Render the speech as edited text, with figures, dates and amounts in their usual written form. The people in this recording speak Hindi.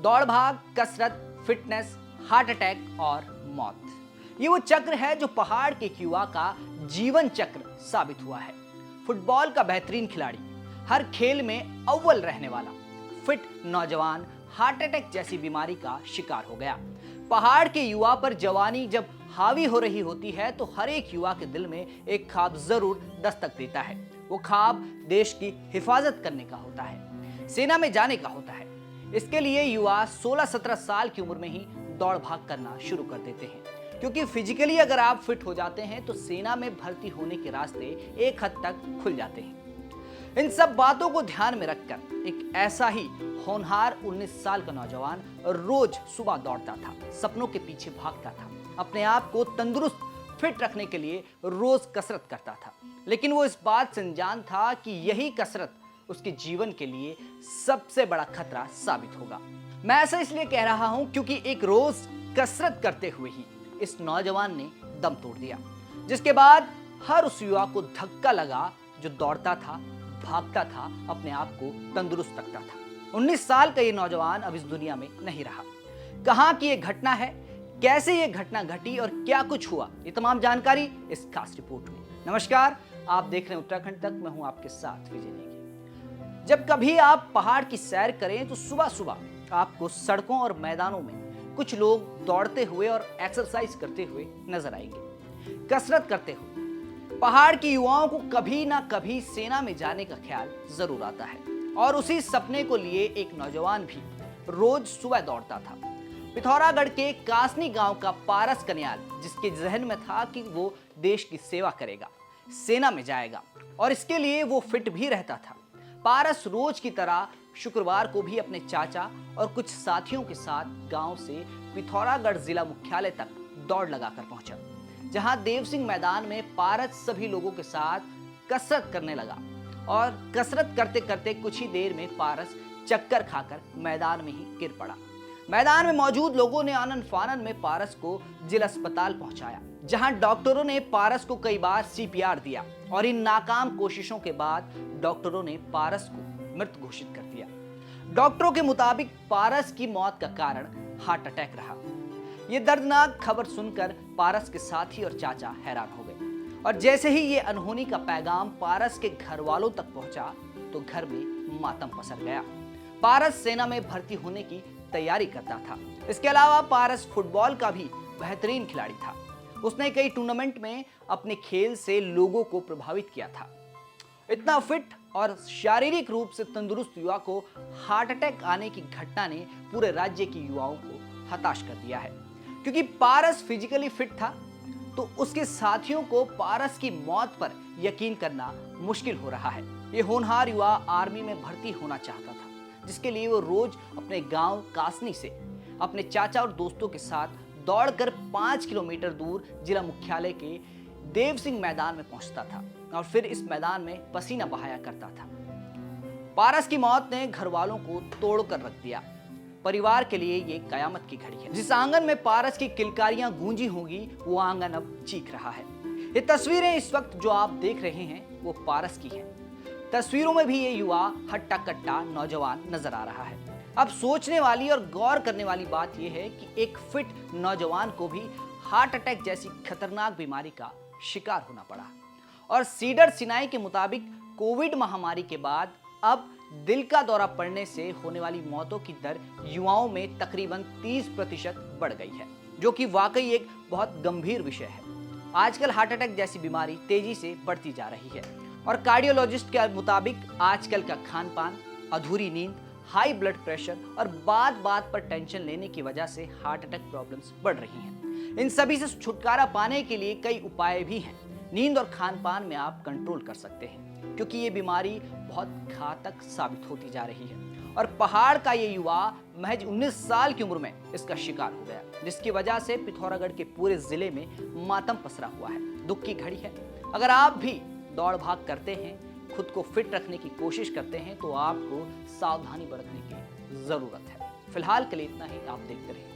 दौड़ भाग, कसरत, फिटनेस, हार्ट अटैक और मौत। ये वो चक्र है जो पहाड़ के एक युवा का जीवन चक्र साबित हुआ है। फुटबॉल का बेहतरीन खिलाड़ी, हर खेल में अव्वल रहने वाला, फिट नौजवान हार्ट अटैक जैसी बीमारी का शिकार हो गया। पहाड़ के युवा पर जवानी जब हावी हो रही होती है तो हर एक युवा के दिल में एक ख्वाब जरूर दस्तक देता है। वो ख्वाब देश की हिफाजत करने का होता है, सेना में जाने का होता है। इसके लिए युवा 16-17 साल की उम्र में ही दौड़ भाग करना शुरू कर देते हैं, क्योंकि फिजिकली अगर आप फिट हो जाते हैं तो सेना में भर्ती होने के रास्ते एक हद तक खुल जाते हैं। इन सब बातों को ध्यान में रखकर एक ऐसा ही होनहार 19 साल का नौजवान रोज सुबह दौड़ता था, सपनों के पीछे भागता था, अपने आप को तंदुरुस्त फिट रखने के लिए रोज कसरत करता था। लेकिन वो इस बात से अनजान था कि यही कसरत उसके जीवन के लिए सबसे बड़ा खतरा साबित होगा। मैं ऐसा इसलिए कह रहा हूं क्योंकि एक रोज कसरत करते हुए ही इस नौजवान ने दम तोड़ दिया, जिसके बाद हर उस युवा को धक्का लगा जो दौड़ता था, भागता था, अपने आप को तंदुरुस्त रखता था। 19 साल का ये नौजवान अब इस दुनिया में नहीं रहा। कहां की ये घटना है, कैसे ये घटना घटी और क्या कुछ हुआ, ये तमाम जानकारी इस खास रिपोर्ट में। नमस्कार, आप देख रहे हैं उत्तराखंड तक, मैं हूं आपके साथ विजय नेगी। जब कभी आप पहाड़ की सैर करें तो सुबह सुबह आपको सड़कों और मैदानों में कुछ लोग दौड़ते हुए और एक्सरसाइज करते हुए नजर आएंगे, कसरत करते हुए। पहाड़ के युवाओं को कभी ना कभी सेना में जाने का ख्याल जरूर आता है और उसी सपने को लिए एक नौजवान भी रोज सुबह दौड़ता था। पिथौरागढ़ के कासनी गांव का पारस कन्याल, जिसके जहन में था कि वो देश की सेवा करेगा, सेना में जाएगा और इसके लिए वो फिट भी रहता था। पारस रोज की तरह शुक्रवार को भी अपने चाचा और कुछ साथियों के साथ गांव से पिथौरागढ़ जिला मुख्यालय तक दौड़ लगाकर पहुंचा, जहां देव सिंह मैदान में पारस सभी लोगों के साथ कसरत करने लगा। और कसरत करते करते कुछ ही देर में पारस चक्कर खाकर मैदान में ही गिर पड़ा। मैदान में मौजूद लोगों ने आनन फानन में पारस को जिला अस्पताल पहुंचाया, जहां डॉक्टरों ने पारस को कई बार CPR दिया और इन नाकाम कोशिशों के बाद डॉक्टरों ने पारस को मृत घोषित कर दिया। डॉक्टरों के मुताबिक पारस की मौत का कारण हार्ट अटैक रहा। यह दर्दनाक खबर सुनकर पारस के साथी और चाचा हैरान हो गए और जैसे ही ये अनहोनी का पैगाम पारस के घर वालों तक पहुंचा तो घर में मातम पसर गया। पारस सेना में भर्ती होने की तैयारी करता था। इसके अलावा पारस फुटबॉल का भी बेहतरीन खिलाड़ी था। उसने कई टूर्नामेंट में अपने खेल से लोगों को प्रभावित किया था। इतना फिट और शारीरिक रूप से तंदुरुस्त युवा को हार्ट अटैक आने की घटना ने पूरे राज्य के युवाओं को हताश कर दिया है। क्योंकि पारस फिजिकली फिट था तो उसके साथियों को पारस की मौत पर यकीन करना मुश्किल हो रहा है। ये होनहार युवा आर्मी में भर्ती होना चाहता था, जिसके लिए वो रोज अपने गांव कासनी से अपने चाचा और दोस्तों के साथ दौड़कर 5 किलोमीटर दूर जिला मुख्यालय के देव सिंह मैदान में पहुंचता था और फिर इस मैदान में पसीना बहाया करता था। पारस की मौत ने घर वालों को तोड़कर रख दिया। परिवार के लिए ये कयामत की घड़ी है। जिस आंगन में पारस की किलकारियां गूंजी होंगी वो आंगन अब चीख रहा है। ये तस्वीरें इस वक्त जो आप देख रहे हैं वो पारस की हैं। तस्वीरों में भी ये युवा हट्टा कट्टा नौजवान नजर आ रहा है। अब सोचने वाली और गौर करने वाली बात यह है कि एक फिट नौजवान को भी हार्ट अटैक जैसी खतरनाक बीमारी का शिकार होना पड़ा। और सीडर सिनाई के मुताबिक कोविड महामारी के बाद अब दिल का दौरा पड़ने से होने वाली मौतों की दर युवाओं में तकरीबन 30% बढ़ गई है, जो कि वाकई एक बहुत गंभीर विषय है। आजकल हार्ट अटैक जैसी बीमारी तेजी से बढ़ती जा रही है और कार्डियोलॉजिस्ट के मुताबिक आजकल का खान पान, अधूरी नींद, हाई ब्लड प्रेशर और बात बात पर टेंशन लेने की वजह से हार्ट अटैक प्रॉब्लम्स बढ़ रही हैं। इन सभी से छुटकारा पाने के लिए कई उपाय भी हैं। नींद और खान पान में आप कंट्रोल कर सकते हैं, क्योंकि ये बीमारी बहुत घातक साबित होती जा रही है। और पहाड़ का ये युवा महज 19 साल की उम्र में इसका शिकार हो गया, जिसकी वजह से पिथौरागढ़ के पूरे जिले में मातम पसरा हुआ है। दुख की घड़ी है। अगर आप भी दौड़ भाग करते हैं, खुद को फिट रखने की कोशिश करते हैं तो आपको सावधानी बरतने की जरूरत है। फिलहाल के लिए इतना ही। आप देखते रहिए।